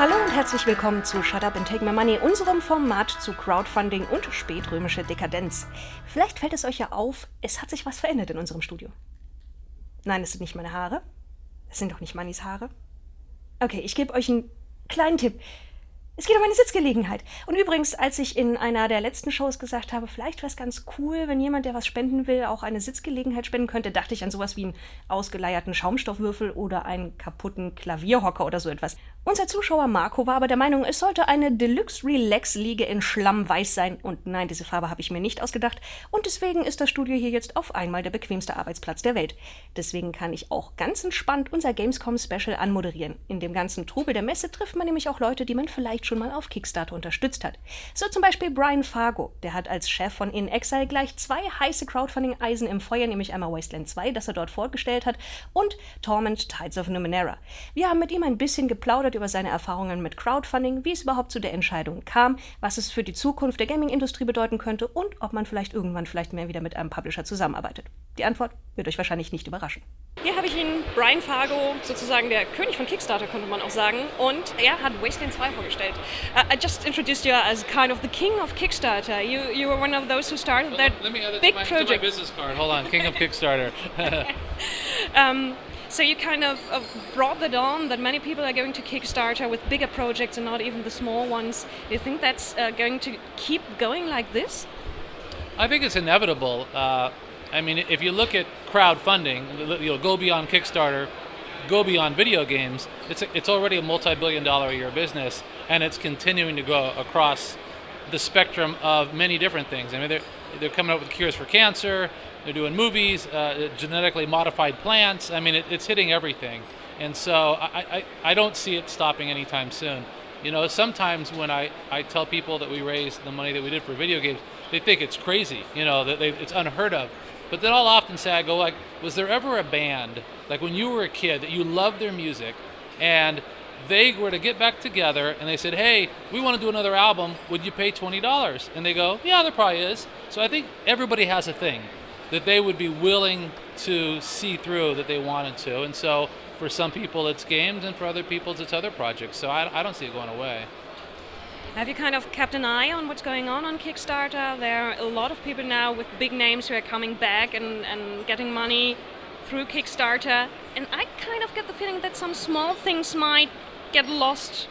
Hallo und herzlich willkommen zu Shut Up and Take My Money, unserem Format zu Crowdfunding und spätrömische Dekadenz. Vielleicht fällt es euch ja auf, es hat sich was verändert in unserem Studio. Nein, es sind nicht meine Haare. Es sind doch nicht Mannys Haare. Okay, ich gebe euch einen kleinen Tipp. Es geht um eine Sitzgelegenheit. Und übrigens, als ich in einer der letzten Shows gesagt habe, vielleicht wäre es ganz cool, wenn jemand, der was spenden will, auch eine Sitzgelegenheit spenden könnte, dachte ich an sowas wie einen ausgeleierten Schaumstoffwürfel oder einen kaputten Klavierhocker oder so etwas. Unser Zuschauer Marco war aber der Meinung, es sollte eine Deluxe-Relax-Liege in Schlammweiß sein. Und nein, diese Farbe habe ich mir nicht ausgedacht. Und deswegen ist das Studio hier jetzt auf einmal der bequemste Arbeitsplatz der Welt. Deswegen kann ich auch ganz entspannt unser Gamescom-Special anmoderieren. In dem ganzen Trubel der Messe trifft man nämlich auch Leute, die man vielleicht schon mal auf Kickstarter unterstützt hat. So zum Beispiel Brian Fargo. Der hat als Chef von In Exile gleich 2 heiße Crowdfunding-Eisen im Feuer, nämlich einmal Wasteland 2, das er dort vorgestellt hat, und Torment Tides of Numenera. Wir haben mit ihm ein bisschen geplaudert über seine Erfahrungen mit Crowdfunding, wie es überhaupt zu der Entscheidung kam, was es für die Zukunft der Gaming-Industrie bedeuten könnte und ob man irgendwann mehr wieder mit einem Publisher zusammenarbeitet. Die Antwort wird euch wahrscheinlich nicht überraschen. Hier habe ich ihn, Brian Fargo, sozusagen der König von Kickstarter, könnte man auch sagen, und er hat Wasteland 2 vorgestellt. I just introduced you as kind of the king of Kickstarter. You were one of those who started that big project. My business card. Hold on, king of Kickstarter. So you kind of brought that on, that many people are going to Kickstarter with bigger projects and not even the small ones. Do you think that's going to keep going like this? I think it's inevitable. I mean, if you look at crowdfunding, go beyond Kickstarter, go beyond video games, it's already a multi-billion-dollar a year business, and it's continuing to go across the spectrum of many different things. I mean, they're coming up with cures for cancer, they're doing movies, genetically modified plants. I mean, it's hitting everything. And so I don't see it stopping anytime soon. You know, sometimes when I tell people that we raised the money that we did for video games, they think it's crazy, you know, that it's unheard of. But then I'll often say, I go like, was there ever a band, like when you were a kid, that you loved their music, and they were to get back together and they said, hey, we want to do another album, would you pay $20? And they go, yeah, there probably is. So I think everybody has a thing that they would be willing to see through, that they wanted to. And so for some people it's games, and for other people it's other projects. So I don't see it going away. Have you kind of kept an eye on what's going on Kickstarter? There are a lot of people now with big names who are coming back and getting money through Kickstarter. And I kind of get the feeling that some small things might get lost.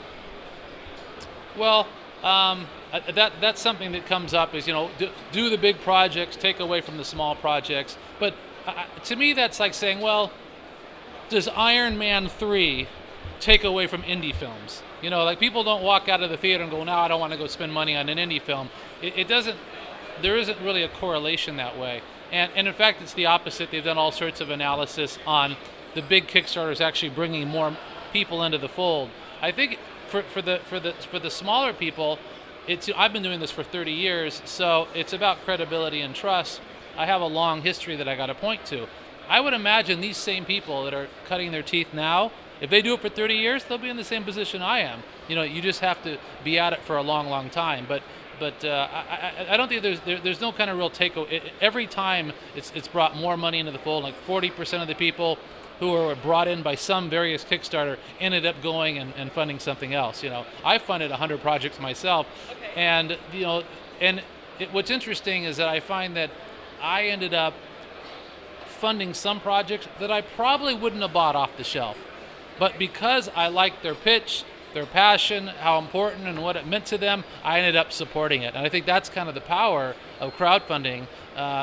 Well, that's something that comes up is, you know, do the big projects, take away from the small projects. But to me, that's like saying, well, does Iron Man 3 take away from indie films? You know, like people don't walk out of the theater and go, now I don't want to go spend money on an indie film. It doesn't, there isn't really a correlation that way. And in fact, it's the opposite. They've done all sorts of analysis on the big Kickstarters actually bringing more people into the fold. I think for the smaller people, I've been doing this for 30 years, so it's about credibility and trust. I have a long history that I got to point to. I would imagine these same people that are cutting their teeth now, if they do it for 30 years, they'll be in the same position I am. You know, you just have to be at it for a long, long time. But I don't think there's no kind of real takeaway. Every time it's brought more money into the fold. Like 40% of the people who were brought in by some various Kickstarter ended up going and funding something else. You know, I funded 100 projects myself, okay. And you know, what's interesting is that I find that I ended up funding some projects that I probably wouldn't have bought off the shelf. But because I liked their pitch, their passion, how important and what it meant to them, I ended up supporting it. And I think that's kind of the power of crowdfunding,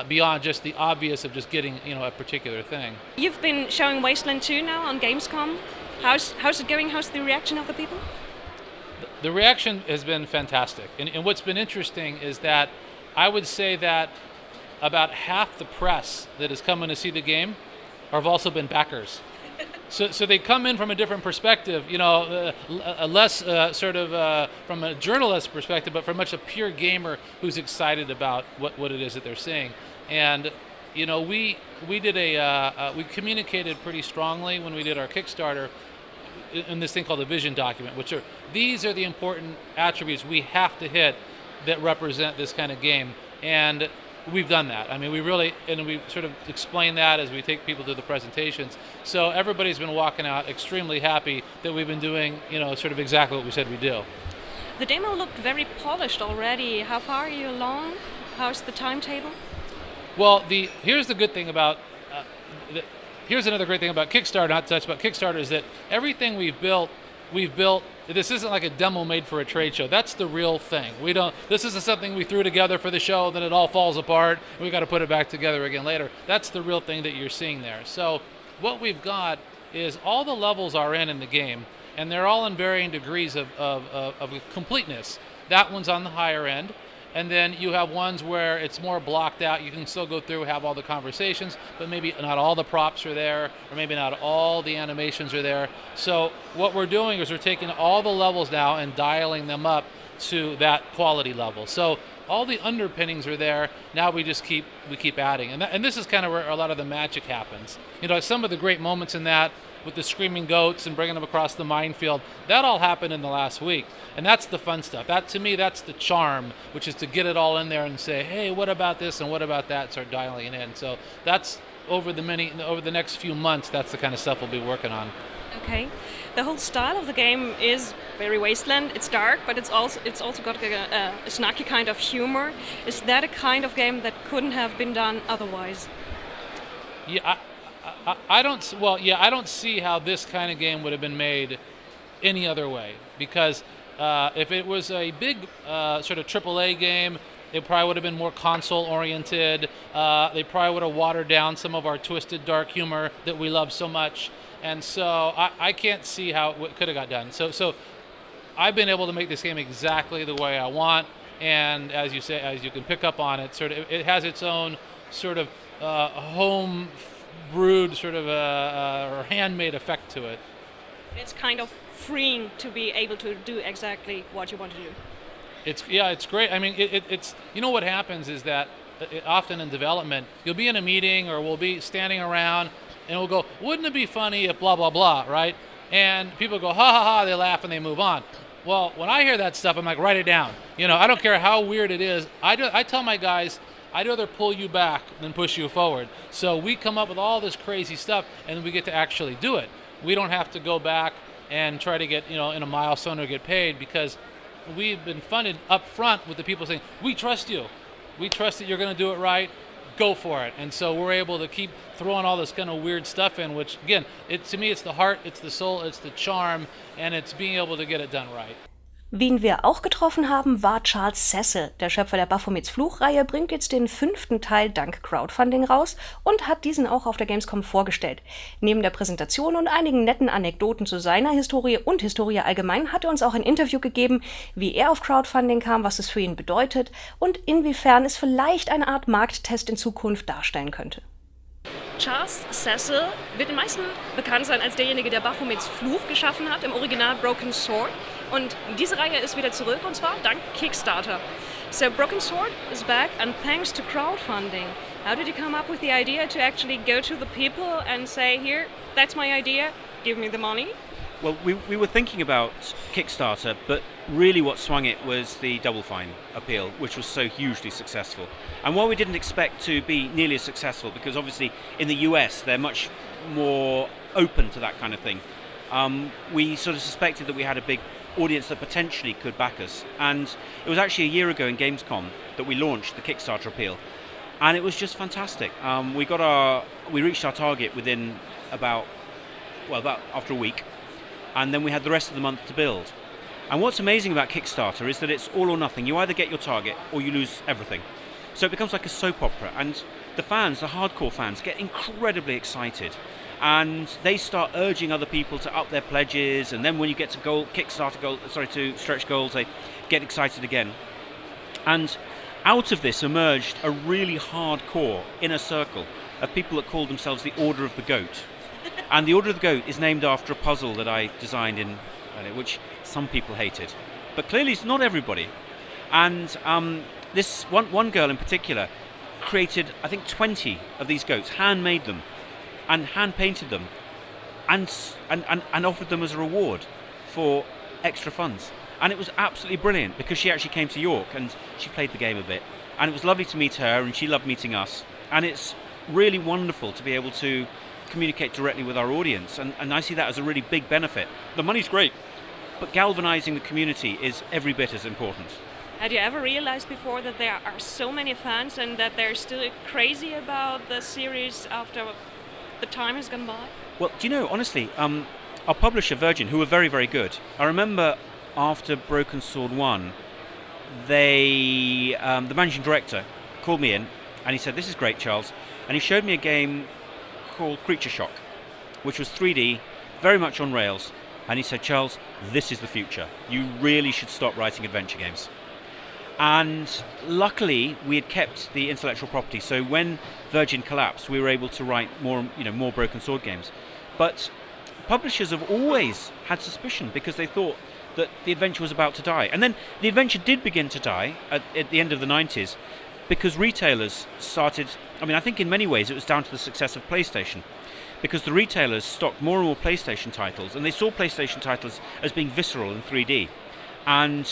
beyond just the obvious of just getting, you know, a particular thing. You've been showing Wasteland 2 now on Gamescom. How's it going? How's the reaction of the people? The reaction has been fantastic. And what's been interesting is that I would say that about half the press that is coming to see the game have also been backers. So they come in from a different perspective, you know, less from a journalist perspective, but from much a pure gamer who's excited about what it is that they're seeing. And you know, we did we communicated pretty strongly when we did our Kickstarter in this thing called a vision document, these are the important attributes we have to hit that represent this kind of game. And we've done that. I mean, we sort of explain that as we take people to the presentations. So everybody's been walking out extremely happy that we've been doing, sort of exactly what we said we'd do. The demo looked very polished already. How far are you along? How's the timetable? Well, here's the good thing about here's another great thing about Kickstarter, not to touch about Kickstarter, is that everything we've built. This isn't like a demo made for a trade show. That's the real thing. This isn't something we threw together for the show, then it all falls apart, and we got to put it back together again later. That's the real thing that you're seeing there. So what we've got is all the levels are in the game, and they're all in varying degrees of completeness. That one's on the higher end. And then you have ones where it's more blocked out. You can still go through, have all the conversations, but maybe not all the props are there, or maybe not all the animations are there. So what we're doing is we're taking all the levels now and dialing them up to that quality level. So all the underpinnings are there. Now we keep adding, and this is kind of where a lot of the magic happens. Some of the great moments in that, with the screaming goats and bringing them across the minefield, that all happened in the last week. And that's the fun stuff. That, to me, that's the charm, which is to get it all in there and say, hey, what about this and what about that, start dialing it in. So that's over the next few months, that's the kind of stuff we'll be working on. Okay. The whole style of the game is very wasteland. It's dark, but it's also got a snarky kind of humor. Is that a kind of game that couldn't have been done otherwise? Yeah, I don't see how this kind of game would have been made any other way, because if it was a big sort of AAA game, it probably would have been more console oriented. They probably would have watered down some of our twisted dark humor that we love so much, and so I can't see how it could have got done. So I've been able to make this game exactly the way I want, and as you say, as you can pick up on it, it has its own sort of home brewed sort of or handmade effect to it. It's kind of freeing to be able to do exactly what you want to do. It's great. I mean, it's what happens is that often in development, you'll be in a meeting or we'll be standing around and we'll go, wouldn't it be funny if blah, blah, blah, right? And people go, ha, ha, ha, they laugh and they move on. Well, when I hear that stuff, I'm like, write it down. I don't care how weird it is. I tell my guys, I'd rather pull you back than push you forward. So we come up with all this crazy stuff, and then we get to actually do it. We don't have to go back and try to get, in a milestone or get paid, because we've been funded up front with the people saying, we trust you. We trust that you're going to do it right. Go for it. And so we're able to keep throwing all this kind of weird stuff in, which, again, to me, it's the heart, it's the soul, it's the charm, and it's being able to get it done right. Wen wir auch getroffen haben, war Charles Cecil. Der Schöpfer der Baphomets Fluchreihe bringt jetzt den 5. Teil dank Crowdfunding raus und hat diesen auch auf der Gamescom vorgestellt. Neben der Präsentation und einigen netten Anekdoten zu seiner Historie und Historie allgemein hat er uns auch ein Interview gegeben, wie er auf Crowdfunding kam, was es für ihn bedeutet und inwiefern es vielleicht eine Art Markttest in Zukunft darstellen könnte. Charles Cecil wird den meisten bekannt sein als derjenige, der Baphomets Fluch geschaffen hat, im Original Broken Sword. Und diese Reihe ist wieder zurück, und zwar dank Kickstarter. So Broken Sword is back, and thanks to crowdfunding. How did you come up with the idea to actually go to the people and say, here, that's my idea, give me the money? Well, we were thinking about Kickstarter, but really what swung it was the Double Fine appeal, which was so hugely successful. And while we didn't expect to be nearly as successful, because obviously in the US they're much more open to that kind of thing, we sort of suspected that we had a big audience that potentially could back us. And it was actually a year ago in Gamescom that we launched the Kickstarter appeal, and it was just fantastic. We reached our target within about after a week. And then we had the rest of the month to build. And what's amazing about Kickstarter is that it's all or nothing. You either get your target or you lose everything. So it becomes like a soap opera, and the fans, the hardcore fans, get incredibly excited, and they start urging other people to up their pledges, and then when you get to stretch goals, they get excited again. And out of this emerged a really hardcore inner circle of people that called themselves the Order of the Goat. And the Order of the Goat is named after a puzzle that I designed which some people hated. But clearly it's not everybody. And this one girl in particular created, I think, 20 of these goats, handmade them, and hand-painted them, and offered them as a reward for extra funds. And it was absolutely brilliant, because she actually came to York and she played the game a bit. And it was lovely to meet her, and she loved meeting us. And it's really wonderful to be able to communicate directly with our audience, and I see that as a really big benefit. The money's great, but galvanizing the community is every bit as important. Had you ever realized before that there are so many fans and that they're still crazy about the series after the time has gone by? Well, do you know, honestly, our publisher Virgin, who were very, very good, I remember after Broken Sword 1, the managing director called me in and he said, "This is great, Charles," and he showed me a game called Creature Shock, which was 3D, very much on rails, and he said, "Charles, this is the future. You really should stop writing adventure games." And luckily we had kept the intellectual property, so when Virgin collapsed we were able to write more Broken Sword games. But publishers have always had suspicion because they thought that the adventure was about to die. And then the adventure did begin to die at the end of the 90s because retailers started, I think in many ways it was down to the success of PlayStation, because the retailers stocked more and more PlayStation titles, and they saw PlayStation titles as being visceral in 3D. And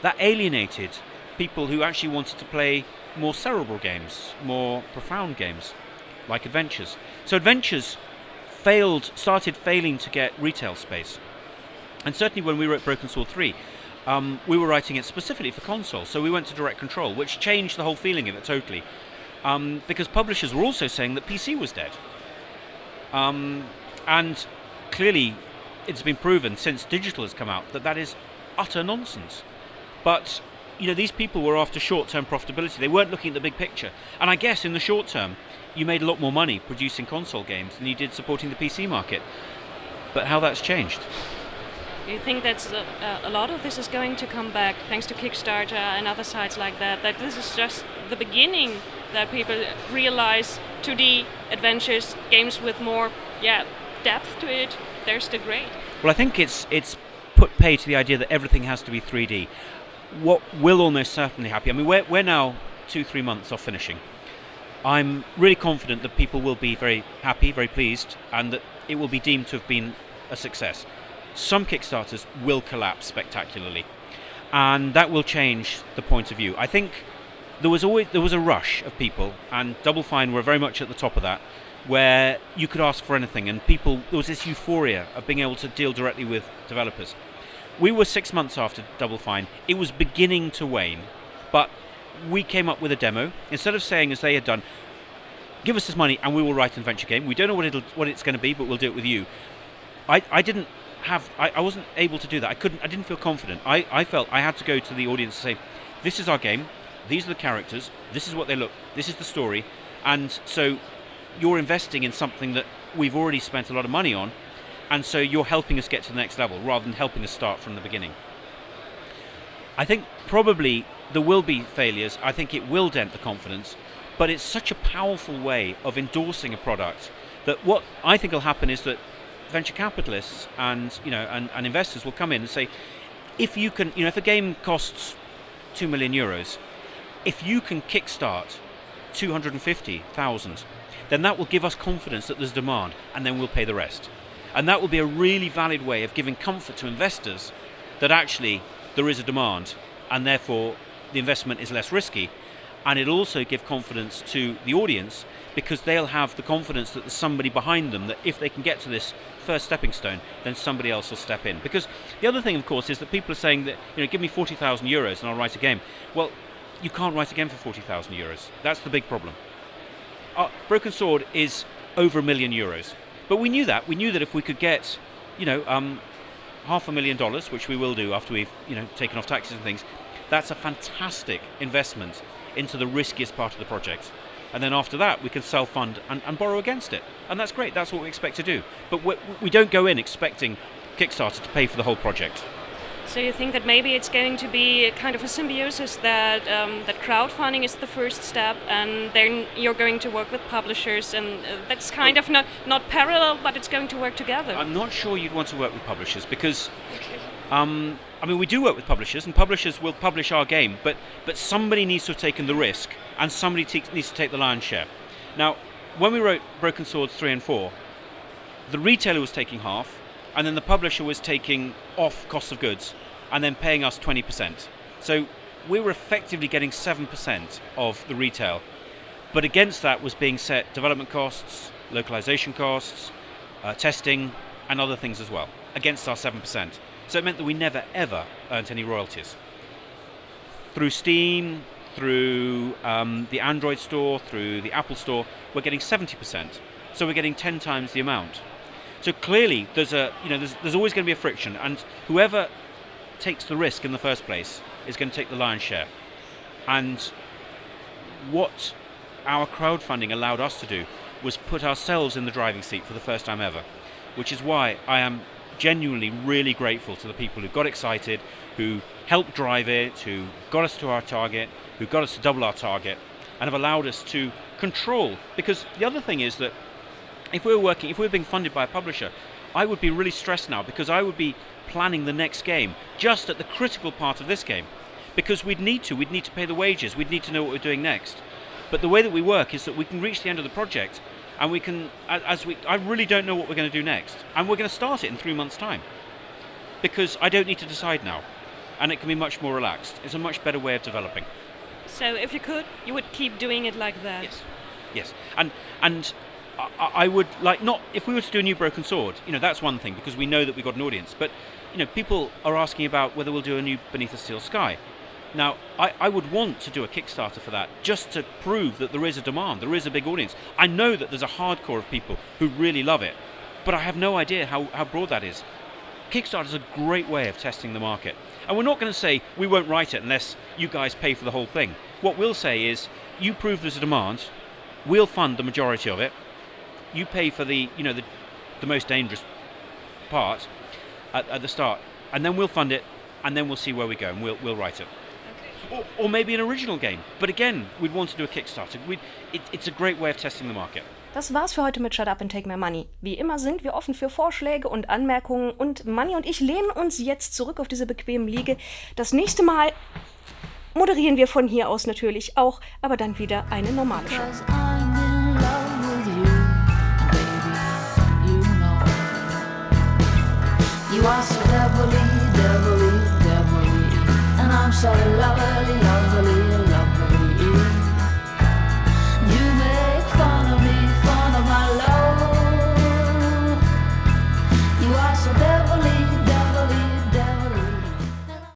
that alienated people who actually wanted to play more cerebral games, more profound games, like adventures. So adventures started failing to get retail space. And certainly when we wrote Broken Sword 3, we were writing it specifically for console, so we went to direct control, which changed the whole feeling of it totally. Because publishers were also saying that PC was dead. And clearly it's been proven since digital has come out that is utter nonsense. But these people were after short-term profitability. They weren't looking at the big picture. And I guess in the short term, you made a lot more money producing console games than you did supporting the PC market. But how that's changed. Do you think that a lot of this is going to come back thanks to Kickstarter and other sites like that this is just the beginning, that people realize 2D adventures, games with more depth to it, they're still great? Well, I think it's put pay to the idea that everything has to be 3D. What will almost certainly happen, we're now 2-3 months off finishing. I'm really confident that people will be very happy, very pleased, and that it will be deemed to have been a success. Some Kickstarters will collapse spectacularly, and that will change the point of view. I think there was a rush of people, and Double Fine were very much at the top of that, where you could ask for anything, and there was this euphoria of being able to deal directly with developers. We were 6 months after Double Fine. It was beginning to wane, but we came up with a demo. Instead of saying, as they had done, "Give us this money and we will write an adventure game. We don't know what it's going to be, but we'll do it with you." I wasn't able to do that. I didn't feel confident. I felt I had to go to the audience and say, "This is our game. These are the characters. This is what they look. This is the story. And so you're investing in something that we've already spent a lot of money on, and so you're helping us get to the next level rather than helping us start from the beginning." I think probably there will be failures. I think it will dent the confidence, but it's such a powerful way of endorsing a product that what I think will happen is that venture capitalists and investors will come in and say, if you can, if a game costs €2 million, if you can kickstart 250,000, then that will give us confidence that there's demand, and then we'll pay the rest. And that will be a really valid way of giving comfort to investors that actually there is a demand, and therefore the investment is less risky. And it'll also give confidence to the audience, because they'll have the confidence that there's somebody behind them, that if they can get to this first stepping stone, then somebody else will step in. Because the other thing, of course, is that people are saying that, give me €40,000 and I'll write a game. Well, you can't write a game for €40,000. That's the big problem. Broken Sword is over €1 million. But we knew that. We knew that if we could get, $500,000, which we will do after we've, taken off taxes and things, that's a fantastic investment into the riskiest part of the project. And then after that, we can self-fund and borrow against it. And that's great. That's what we expect to do. But we don't go in expecting Kickstarter to pay for the whole project. So you think that maybe it's going to be kind of a symbiosis, that crowdfunding is the first step, and then you're going to work with publishers, and that's kind of not parallel, but it's going to work together? I'm not sure you'd want to work with publishers, because we do work with publishers, and publishers will publish our game, but somebody needs to have taken the risk, and somebody needs to take the lion's share. Now, when we wrote Broken Swords 3 and 4, the retailer was taking half, and then the publisher was taking off cost of goods, and then paying us 20%. So we were effectively getting 7% of the retail. But against that was being set development costs, localization costs, testing, and other things as well, against our 7%. So it meant that we never, ever earned any royalties. Through Steam, through the Android store, through the Apple store, we're getting 70%. So we're getting 10 times the amount. So clearly, there's always going to be a friction, and whoever takes the risk in the first place is going to take the lion's share. And what our crowdfunding allowed us to do was put ourselves in the driving seat for the first time ever, which is why I am genuinely really grateful to the people who got excited, who helped drive it, who got us to our target, who got us to double our target, and have allowed us to control. Because the other thing is that if we were being funded by a publisher, I would be really stressed now, because I would be planning the next game just at the critical part of this game, because we'd need to pay the wages, we'd need to know what we're doing next. But the way that we work is that we can reach the end of the project, and we can, I really don't know what we're going to do next, and we're going to start it in 3 months' time, because I don't need to decide now, and it can be much more relaxed. It's a much better way of developing. So if you could, you would keep doing it like that? Yes. And I would like, not if we were to do a new Broken Sword, that's one thing, because we know that we've got an audience, but people are asking about whether we'll do a new Beneath the Steel Sky. Now, I would want to do a Kickstarter for that, just to prove that there is a demand, there is a big audience. I know that there's a hardcore of people who really love it, but I have no idea how broad that is. Kickstarter is a great way of testing the market. And we're not going to say we won't write it unless you guys pay for the whole thing. What we'll say is, you prove there's a demand, we'll fund the majority of it, you pay for the most dangerous part at the start, and then we'll fund it, and then we'll see where we go, and we'll write it. Or maybe an original game. But again, we'd want to do a Kickstarter. It's a great way of testing the market. Das war's für heute mit Shut Up and Take My Money. Wie immer sind wir offen für Vorschläge und Anmerkungen, und Manni und ich lehnen uns jetzt zurück auf diese bequemen Liege. Das nächste Mal moderieren wir von hier aus natürlich auch, aber dann wieder eine normale Show. You are so devilly, devilly, devilly, and I'm so lovely, lovely.